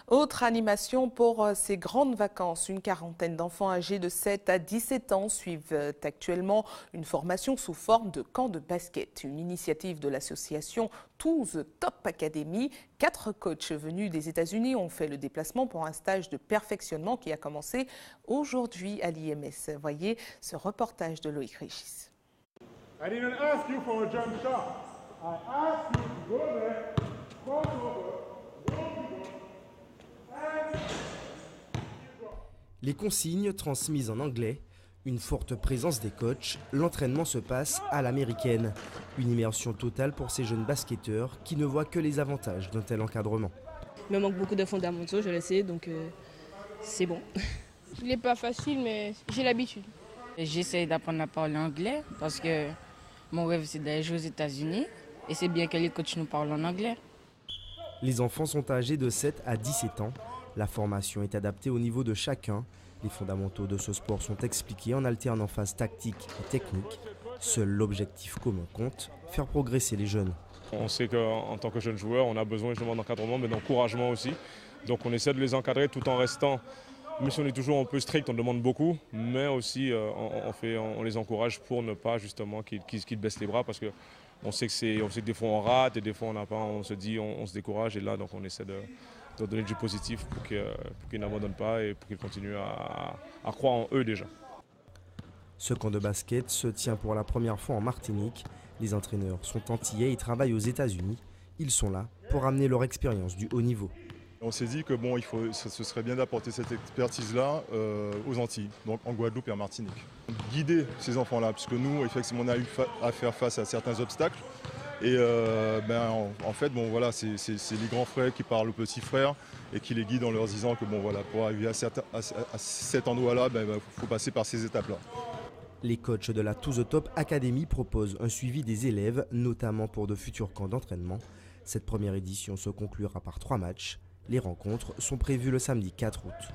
Autre animation pour ces grandes vacances. Une quarantaine d'enfants âgés de 7 à 17 ans suivent actuellement une formation sous forme de camp de basket. Une initiative de l'association Toulouse Top Academy. 4 coachs venus des États-Unis ont fait le déplacement pour un stage de perfectionnement qui a commencé aujourd'hui à l'IMS. Voyez ce reportage de Loïc Régis. I didn't ask you for a jump shot. I asked you to go there, cross over, Les consignes transmises en anglais, une forte présence des coachs, l'entraînement se passe à l'américaine. Une immersion totale pour ces jeunes basketteurs qui ne voient que les avantages d'un tel encadrement. Il me manque beaucoup de fondamentaux, je le sais, donc c'est bon. Il n'est pas facile, mais j'ai l'habitude. J'essaie d'apprendre à parler anglais parce que mon rêve c'est d'aller jouer aux États-Unis et c'est bien que les coachs nous parlent en anglais. Les enfants sont âgés de 7 à 17 ans. La formation est adaptée au niveau de chacun. Les fondamentaux de ce sport sont expliqués en alternant phase tactique et technique. Seul l'objectif commun compte, faire progresser les jeunes. On sait qu'en tant que jeune joueur, on a besoin justement d'encadrement, mais d'encouragement aussi. Donc on essaie de les encadrer tout en restant, même si on est toujours un peu strict, on demande beaucoup, mais aussi on les encourage pour ne pas justement qu'ils baissent les bras, parce qu'on sait que des fois on rate et des fois on se dit, on se décourage, et là donc on essaie de donner du positif pour qu'ils n'abandonnent pas et pour qu'ils continuent à croire en eux déjà. Ce camp de basket se tient pour la première fois en Martinique. Les entraîneurs sont antillais et travaillent aux États-Unis. Ils sont là pour amener leur expérience du haut niveau. On s'est dit que bon, ce serait bien d'apporter cette expertise-là aux Antilles, donc en Guadeloupe et en Martinique. Guider ces enfants-là, puisque nous, effectivement, on a eu à faire face à certains obstacles. Et en fait, bon, voilà, c'est les grands frères qui parlent aux petits frères et qui les guident en leur disant que bon, voilà, pour arriver à cet endroit-là, faut passer par ces étapes-là. Les coachs de la To The Top Academy proposent un suivi des élèves, notamment pour de futurs camps d'entraînement. Cette première édition se conclura par 3 matchs. Les rencontres sont prévues le samedi 4 août.